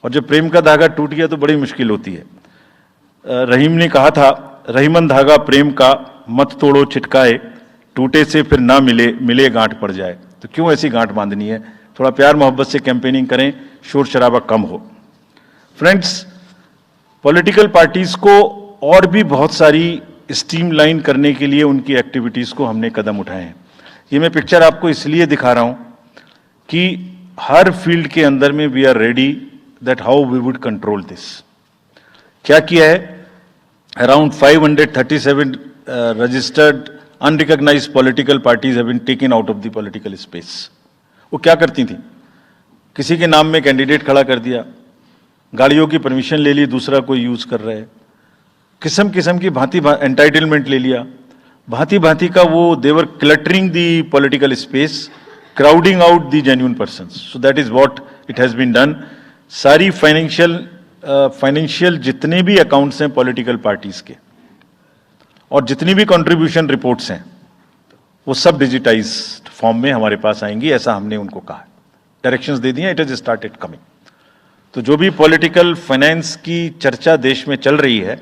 और जब प्रेम का धागा टूट गया तो बड़ी मुश्किल होती है. रहीम ने कहा था, रहीमन धागा प्रेम का मत तोड़ो छिटकाए, टूटे से फिर ना मिले, मिले गांठ पड़ जाए. तो क्यों ऐसी गांठ बांधनी है? थोड़ा प्यार मोहब्बत से कैंपेनिंग करें, शोर शराबा कम हो. फ्रेंड्स, पॉलिटिकल पार्टीज को और भी बहुत सारी स्ट्रीमलाइन करने के लिए उनकी एक्टिविटीज को हमने कदम उठाए हैं. ये मैं पिक्चर आपको इसलिए दिखा रहा हूं कि हर फील्ड के अंदर में we are ready that how we would control this. क्या किया है? Around 537 registered unrecognized political parties have been taken out of the political space. वो क्या करती थी? किसी के नाम में कैंडिडेट खड़ा कर दिया, गाड़ियों की परमिशन ले ली, दूसरा कोई यूज कर रहा है, किस्म किस्म की भांति एंटाइटलमेंट ले लिया, भांति भांति का वो they are cluttering the political space, crowding out the genuine persons. So that is what it has been done. सारी फाइनेंशियल जितने भी अकाउंट्स हैं पॉलिटिकल पार्टीज के और जितनी भी कंट्रीब्यूशन रिपोर्ट्स हैं वो सब डिजिटाइज्ड फॉर्म में हमारे पास आएंगी, ऐसा हमने उनको कहा. डायरेक्शंस दे दिए, इट इज स्टार्टेड कमिंग. तो जो भी पॉलिटिकल फाइनेंस की चर्चा देश में चल रही है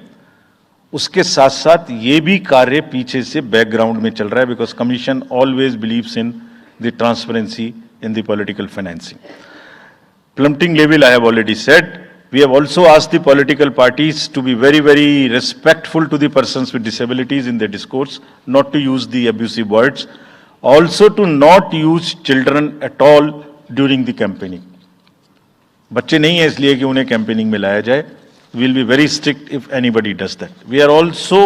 उसके साथ साथ ये भी कार्य पीछे से बैकग्राउंड में चल रहा है, because commission always believes in the transparency in the political financing. Plummeting level, I have already said. We have also asked the political parties to be very, very respectful to the persons with disabilities in their discourse, not to use the abusive words, also to not use children at all during the campaigning. बच्चे नहीं है इसलिए कि उन्हें campaigning में लाया जाए. We will be very strict if anybody does that. We are also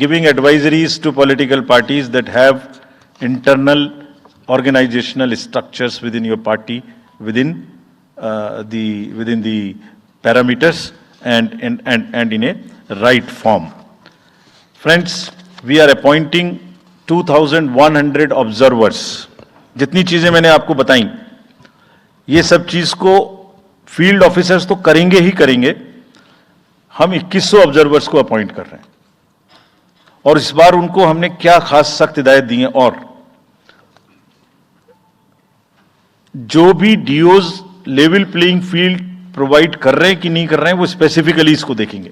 giving advisories to political parties that have internal organizational structures within your party, within the parameters and in a right form. Friends, we are appointing 2,100 observers. जितनी चीजें मैंने आपको बताई, ये सब चीज को field officers तो करेंगे ही करेंगे. हम 2100 ऑब्जर्वर्स को अपॉइंट कर रहे हैं और इस बार उनको हमने क्या खास सख्त हिदायत दी है. और जो भी डीओज लेवल प्लेइंग फील्ड प्रोवाइड कर रहे हैं कि नहीं कर रहे हैं वो स्पेसिफिकली इसको देखेंगे.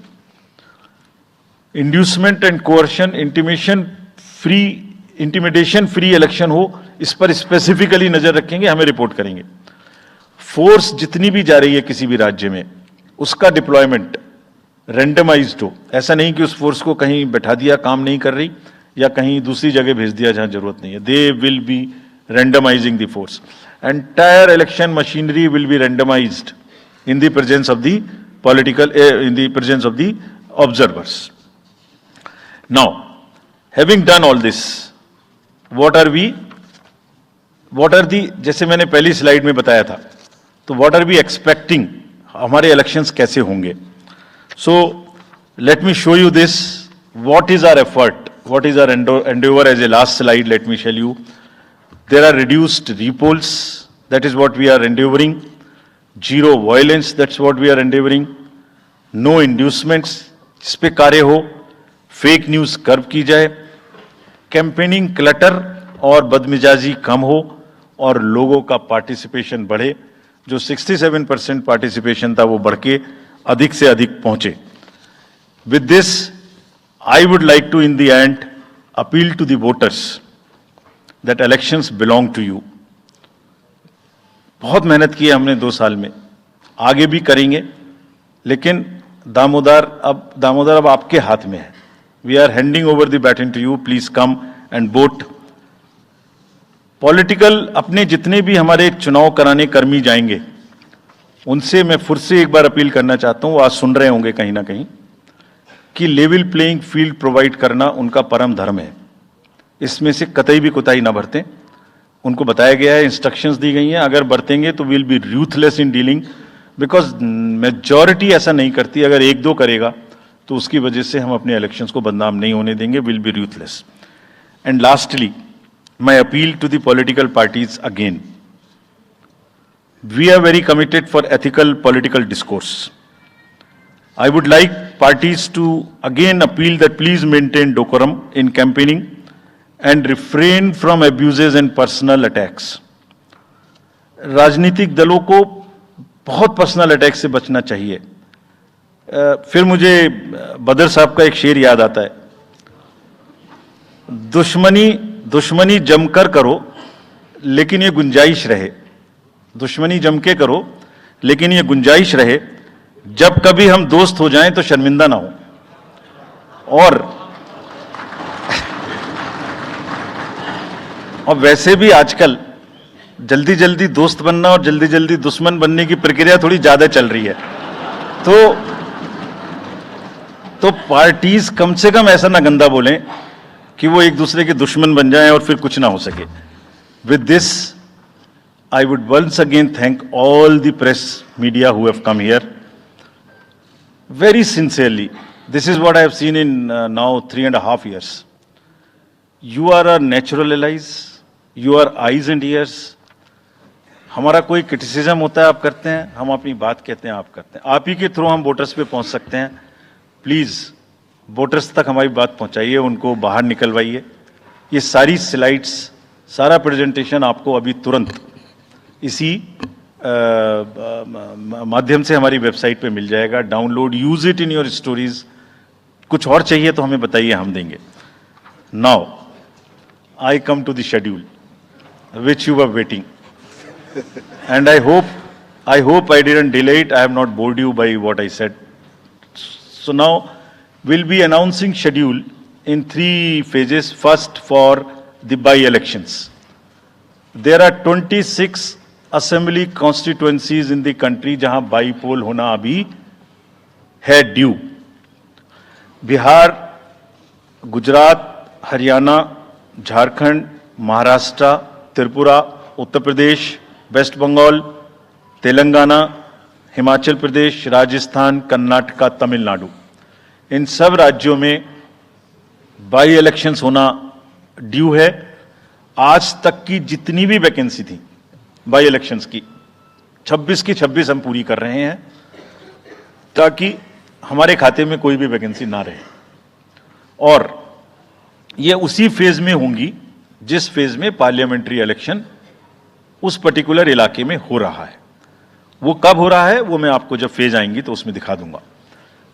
Inducement and coercion, intimidation free election हो, इस पर स्पेसिफिकली नजर रखेंगे, हमें रिपोर्ट करेंगे. फोर्स जितनी भी जा रही है किसी भी राज्य में उसका डिप्लॉयमेंट रैंडमाइज्ड हो. ऐसा नहीं कि उस फोर्स को कहीं बैठा दिया, काम नहीं कर रही, या कहीं दूसरी जगह भेज दिया जहां जरूरत नहीं है. They will be randomizing the force. Entire election machinery will be randomized in the presence of the in the presence of the observers. Now, having done all this, what are the, जैसे मैंने पहली slide में बताया था, तो what are we expecting, हमारे elections कैसे होंगे? So, let me show you this. What is our effort? What is our endeavor? As a last slide, let me show you. There are reduced repolls, that is what we are endeavoring. Zero violence, that's what we are endeavoring. No inducements, इस पे कार्य हो. Fake news curve की जाए. Campaigning clutter और बदमिजाजी कम हो और लोगों का पार्टिसिपेशन बढ़े, जो 67% पार्टिसिपेशन था वो बढ़ के अधिक से अधिक पहुंचे। With this I would like to in the end appeal to the voters that elections belong to you. बहुत मेहनत की है हमने 2 साल में, आगे भी करेंगे, लेकिन दामोदर अब आपके हाथ में है। We are handing over the baton to you, please come and vote. Political अपने जितने भी हमारे चुनाव कराने कर्मी जाएंगे, उनसे मैं फिर से एक बार अपील करना चाहता हूं, आज सुन रहे होंगे कहीं ना कहीं, कि लेवल प्लेइंग फील्ड प्रोवाइड करना उनका परम धर्म है। इसमें से कतई भी कोताही ना बरतें। उनको बताया गया है, इंस्ट्रक्शंस दी गई हैं, अगर बरतेंगे तो will be ruthless in dealing, because majority ऐसा नहीं करती। अगर 1-2 करेगा तो उसकी वजह से हम अपने इलेक्शंस को बदनाम नहीं होने देंगे, will be ruthless. And lastly, my appeal to the political parties again. We are very committed for ethical political discourse. I would like parties to again appeal that please maintain decorum in campaigning and refrain from abuses and personal attacks. राजनीतिक दलों को बहुत personal attack से बचना चाहिए। फिर मुझे बदर साहब का एक शेर याद आता है, दुश्मनी जमकर करो लेकिन ये गुंजाइश रहे, दुश्मनी जम के करो लेकिन ये गुंजाइश रहे, जब कभी हम दोस्त हो जाएं तो शर्मिंदा ना हो। और वैसे भी आजकल जल्दी जल्दी दोस्त बनना और जल्दी जल्दी दुश्मन बनने की प्रक्रिया थोड़ी ज्यादा चल रही है, तो पार्टीज कम से कम ऐसा ना गंदा बोलें कि वो एक दूसरे के दुश्मन बन जाएं और फिर कुछ ना हो सके। With this I would once again thank all the press media who have come here very sincerely. This is what I have seen in now 3.5 years. You are our natural allies, you are eyes and ears. हमारा कोई criticism होता है आप करते हैं, हम अपनी बात कहते हैं आप करते हैं। आप ही के थ्रू हम वोटर्स पे पहुंच सकते हैं। प्लीज वोटर्स तक हमारी बात पहुंचाइए, उनको बाहर निकलवाइए। ये सारी स्लाइड्स, सारा प्रेजेंटेशन आपको अभी तुरंत इसी माध्यम से हमारी वेबसाइट पे मिल जाएगा। Download, use it in your stories. कुछ और चाहिए तो हमें बताइए, हम देंगे। Now I come to the schedule which you were waiting, and I hope I didn't delay it, I have not bored you by what I said. So now we'll be announcing schedule in 3 phases. First, for the by-elections. There are 26 assembly constituencies in the country जहां बाई-पोल होना अभी है due. Bihar, Gujarat, Haryana, Jharkhand, Maharashtra, Tripura, Uttar Pradesh, waste Bengal, Telangana, Himachal Pradesh, Rajasthan, Karnataka, Tamil Nadu, इन सब राज्यों में by elections होना due है। आज तक की जितनी भी वैकेंसी थी बाई इलेक्शंस की, 26 की 26 हम पूरी कर रहे हैं, ताकि हमारे खाते में कोई भी वैकेंसी ना रहे। और ये उसी फेज में होंगी जिस फेज में पार्लियामेंट्री इलेक्शन उस पर्टिकुलर इलाके में हो रहा है। वो कब हो रहा है वो मैं आपको जब फेज आएंगी तो उसमें दिखा दूंगा।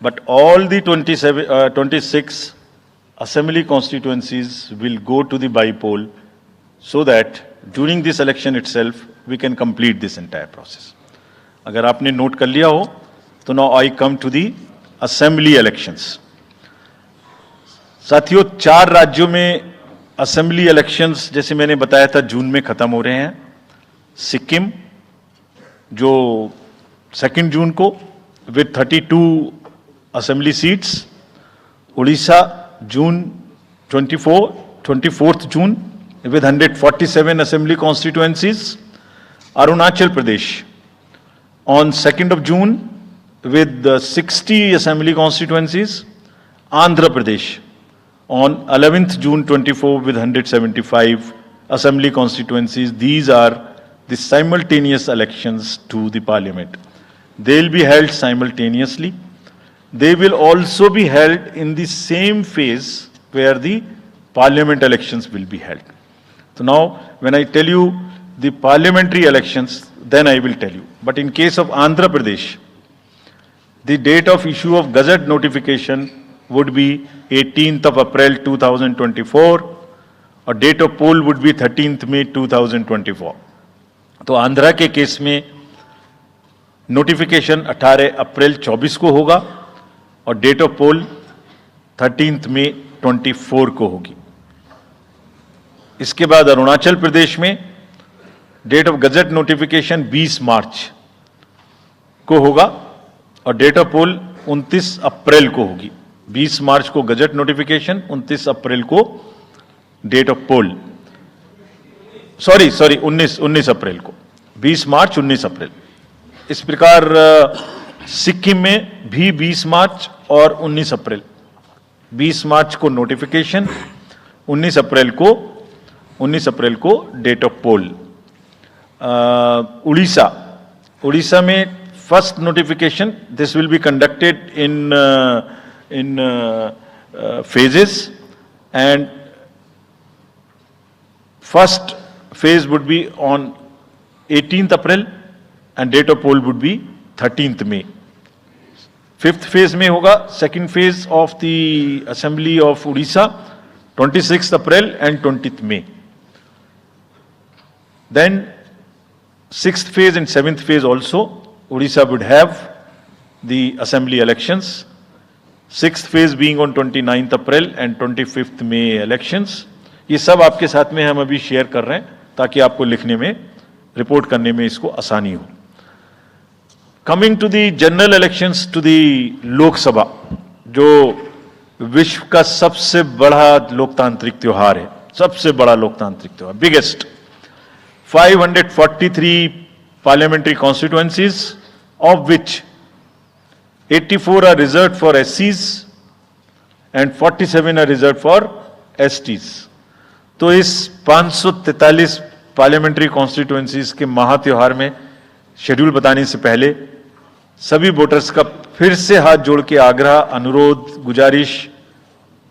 But all the 26 assembly constituencies will go to the by-poll, so that during this election itself we can complete this entire process. अगर आपने नोट कर लिया हो तो now I come to the assembly elections. साथियों, 4 राज्यों में असेंबली इलेक्शंस जैसे मैंने बताया था जून में खत्म हो रहे हैं। सिक्किम जो 2 जून को with 32 assembly seats, Odisha June 24th June with 147 assembly constituencies, Arunachal Pradesh on 2nd of June with 60 assembly constituencies, Andhra Pradesh on 11th June 24 with 175 assembly constituencies. These are the simultaneous elections to the parliament. They will be held simultaneously. They will also be held in the same phase where the parliament elections will be held. So now when I tell you the parliamentary elections, then I will tell you. But in case of Andhra Pradesh, the date of issue of Gazette notification would be 18th of April 2024 और date of poll would be 13th May 2024. तो आंध्रा के case में notification 18 अप्रैल 24 को होगा और date of pole 13th May 24 को होगी. इसके बाद अरुणाचल प्रदेश में डेट ऑफ गजट नोटिफिकेशन 20 मार्च को होगा और डेट ऑफ पोल 29 अप्रैल को होगी. 20 मार्च को गजट नोटिफिकेशन, 29 अप्रैल को डेट ऑफ पोल. सॉरी 19 अप्रैल को. 20 मार्च 19 अप्रैल. इस प्रकार सिक्किम में भी 20 मार्च और 19 अप्रैल. 20 मार्च को नोटिफिकेशन, 19 अप्रैल को डेट ऑफ पोल. उड़ीसा में first notification, this will be conducted in phases, and first phase would be on 18th April and date of poll would be 13th May. Fifth phase में होगा second phase of the Assembly of Odisha 26th April and 20th May. Then sixth phase and seventh phase also Odisha would have the assembly elections. Sixth phase being on 29th April and 25th May elections. ये सब आपके साथ में हम अभी share कर रहे हैं ताकि आपको लिखने में, रिपोर्ट करने में इसको आसानी हो. Coming to the general elections to the Lok Sabha, जो विश्व का सबसे बड़ा लोकतांत्रिक त्योहार है, सबसे बड़ा लोकतांत्रिक त्योहार, biggest. 543 parliamentary constituencies, of which 84 are reserved for SCs and 47 are reserved for STs. तो इस 543 पार्लियामेंट्री कॉन्स्टिट्यूएंसीज के महात्योहार में शेड्यूल बताने से पहले सभी वोटर्स का फिर से हाथ जोड़ के आग्रह, अनुरोध, गुजारिश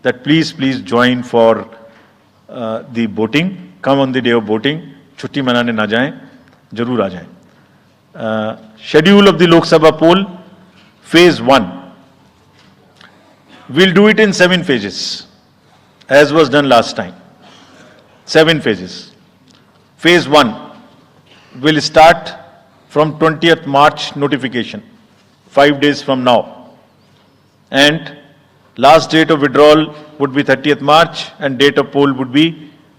that please join for the voting, come on the day of voting. छुट्टी मनाने ना जाएं, जरूर आ जाएं. Schedule of the Lok Sabha poll, Phase 1. We'll do it in 7 phases, as was done last time. 7 phases. Phase 1 will start from 20th March notification, 5 days from now. And last date of withdrawal would be 30th March and date of poll would be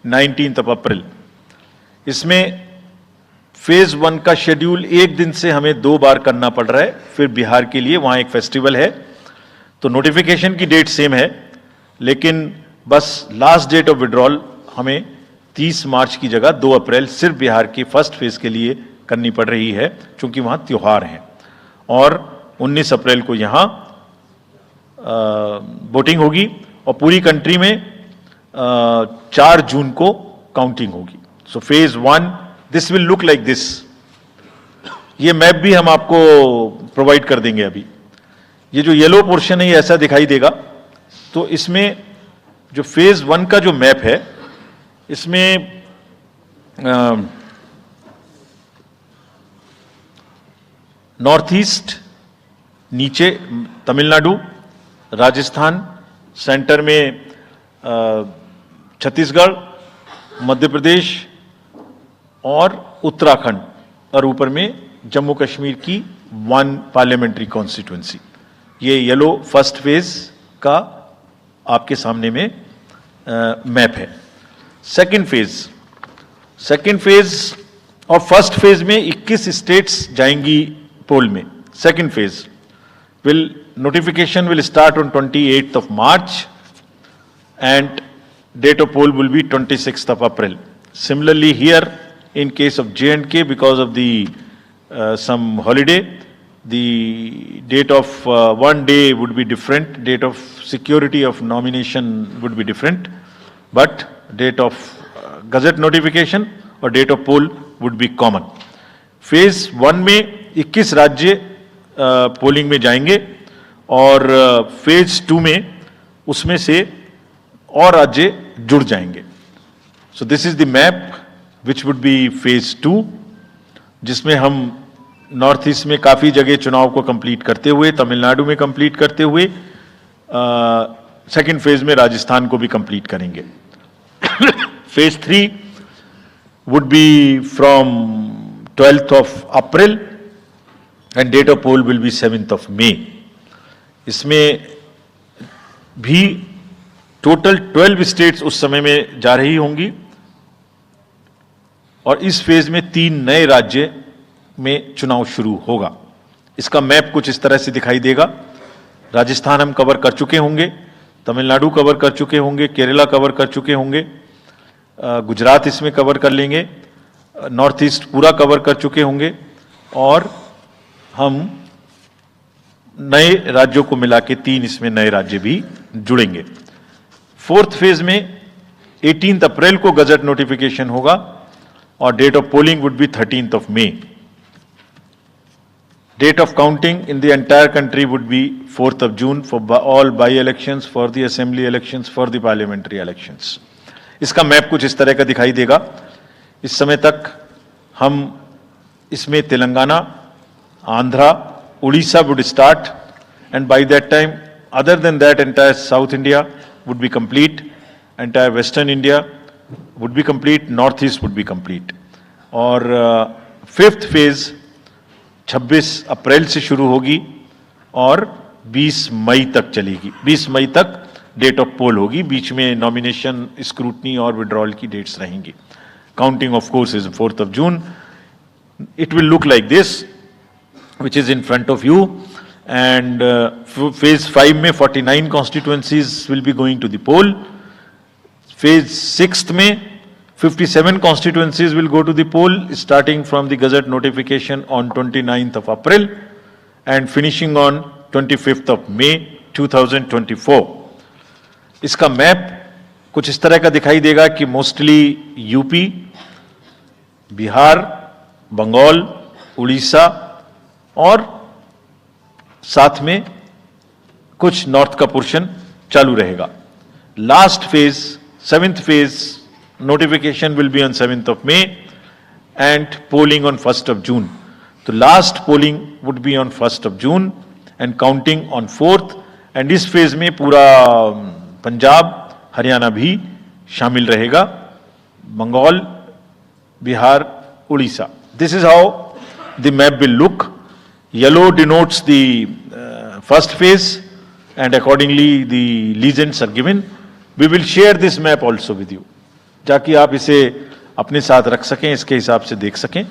19th of April. इसमें phase 1 का schedule एक दिन से हमें 2 बार करना पड़ रहा है. फिर बिहार के लिए वहां एक फेस्टिवल है, तो नोटिफिकेशन की डेट सेम है, लेकिन बस लास्ट डेट ऑफ विड्रॉल हमें 30 मार्च की जगह 2 अप्रैल सिर्फ बिहार की फर्स्ट फेज के लिए करनी पड़ रही है, क्योंकि वहां त्योहार है. और 19 अप्रैल को यहां वोटिंग होगी और पूरी कंट्री में 4 जून को काउंटिंग होगी. So phase 1 this will look like this. ये मैप भी हम आपको प्रोवाइड कर देंगे. अभी ये जो येलो पोर्शन है ये ऐसा दिखाई देगा. तो इसमें जो फेज 1 का जो मैप है, इसमें नॉर्थ ईस्ट, नीचे तमिलनाडु, राजस्थान, सेंटर में छत्तीसगढ़, मध्य प्रदेश और उत्तराखंड, और ऊपर में जम्मू कश्मीर की 1 पार्लियामेंट्री कॉन्स्टिट्यूएंसी. ये येलो फर्स्ट फेज का आपके सामने में मैप है. सेकंड फेज और फर्स्ट फेज में 21 स्टेट्स जाएंगी पोल में. Second phase notification will start on 28th of March and date of poll will be 26th of April. Similarly here, in case of J&K, because of the some holiday, the date of one day would be different, date of security of nomination would be different, but date of gazette notification और date of poll would be common. Phase 1 में 21 राज्य polling में जाएंगे और phase 2 में उसमें से और राज्य जुड़ जाएंगे. So this is the map which would be phase 2, जिसमें हम नॉर्थ ईस्ट में काफी जगह चुनाव को कंप्लीट करते हुए, तमिलनाडु में कंप्लीट करते हुए सेकेंड फेज में राजस्थान को भी कंप्लीट करेंगे. Phase 3 would be from 12th of April and date of poll will be 7th of May. इसमें भी टोटल 12 स्टेट्स उस समय में जा रही होंगी और इस फेज में 3 नए राज्य में चुनाव शुरू होगा. इसका मैप कुछ इस तरह से दिखाई देगा. राजस्थान हम कवर कर चुके होंगे, तमिलनाडु कवर कर चुके होंगे, केरला कवर कर चुके होंगे, गुजरात इसमें कवर कर लेंगे, नॉर्थ ईस्ट पूरा कवर कर चुके होंगे और हम नए राज्यों को मिला के 3 इसमें नए राज्य भी जुड़ेंगे. फोर्थ फेज में 18 अप्रैल को गजट नोटिफिकेशन होगा और date of polling would be 13th of May. Date of counting in the entire country would be 4th of June for all by-elections, for the assembly elections, for the parliamentary elections. इसका map कुछ इस तरह का दिखाई देगा. इस समय तक हम इसमें Telangana, Andhra, Orissa would start and by that time other than that entire South India would be complete, entire Western India would be complete, North East would be complete. और फिफ्थ फेज 26 अप्रैल से शुरू होगी और 20 मई तक चलेगी. 20 मई तक डेट ऑफ पोल होगी. बीच में नॉमिनेशन, स्क्रूटनी और विड्रॉल की डेट्स रहेंगी. Counting of course is 4th of June. It will look like this which is in front of you. And phase 5 में 49 constituencies will be going to the poll. Phase 6 में 57 constituencies will go to the poll starting from the Gazette notification on 29th of April and finishing on 25th of May 2024. इसका map कुछ इस तरह का दिखाई देगा कि मोस्टली यूपी, बिहार, बंगाल, उड़ीसा और साथ में कुछ नॉर्थ का पोर्शन चालू रहेगा. Last phase, 7th phase, notification will be on 7th of May and polling on 1st of June. तो last polling would be on 1st of June and counting on 4th. and इस phase में पूरा पंजाब, हरियाणा भी शामिल रहेगा, Bengal, Bihar, Orissa. This is how the map will look. Yellow denotes the first phase and accordingly the legends are given. We will share this map also with you, ताकि आप इसे अपने साथ रख सकें, इसके हिसाब से देख सकें.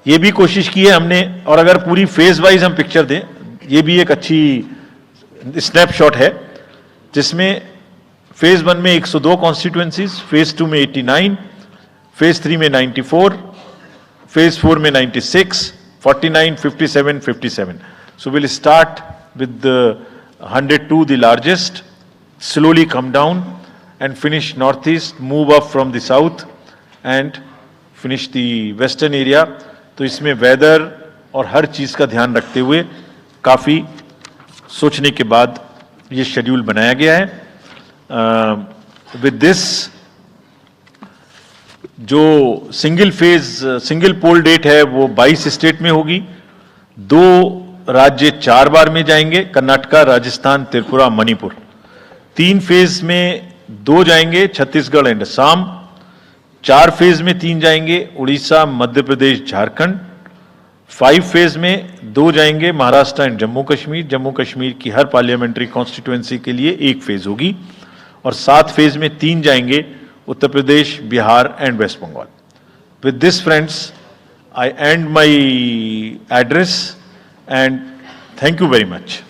ये भी कोशिश की है हमने, और अगर पूरी फेज वाइज हम पिक्चर दें, ये भी एक अच्छी स्नैपशॉट है जिसमें फेज 1 में 102 कॉन्स्टिट्यूएंसीज, फेज 2 में 89, फेज 3 में 94, फेज 4 में 96, 49, 57, 57. So we'll start with the 102, the largest, slowly come down and finish northeast, move up from the south and finish the western area. तो इसमें वेदर और हर चीज का ध्यान रखते हुए काफी सोचने के बाद ये शेड्यूल बनाया गया है. विद दिस जो single phase, single poll date है वो 22 स्टेट में होगी. 2 राज्य 4 बार में जाएंगे, कर्नाटका, राजस्थान, त्रिपुरा, मणिपुर. 3 फेज में 2 जाएंगे, छत्तीसगढ़ एंड असम. 4 फेज में 3 जाएंगे, उड़ीसा, मध्य प्रदेश, झारखंड. 5 फेज में 2 जाएंगे, महाराष्ट्र एंड जम्मू कश्मीर. जम्मू कश्मीर की हर पार्लियामेंट्री कॉन्स्टिट्यूएंसी के लिए 1 फेज होगी. और 7 फेज में 3 जाएंगे, Uttar Pradesh, Bihar and West Bengal. With this friends, I end my address and thank you very much.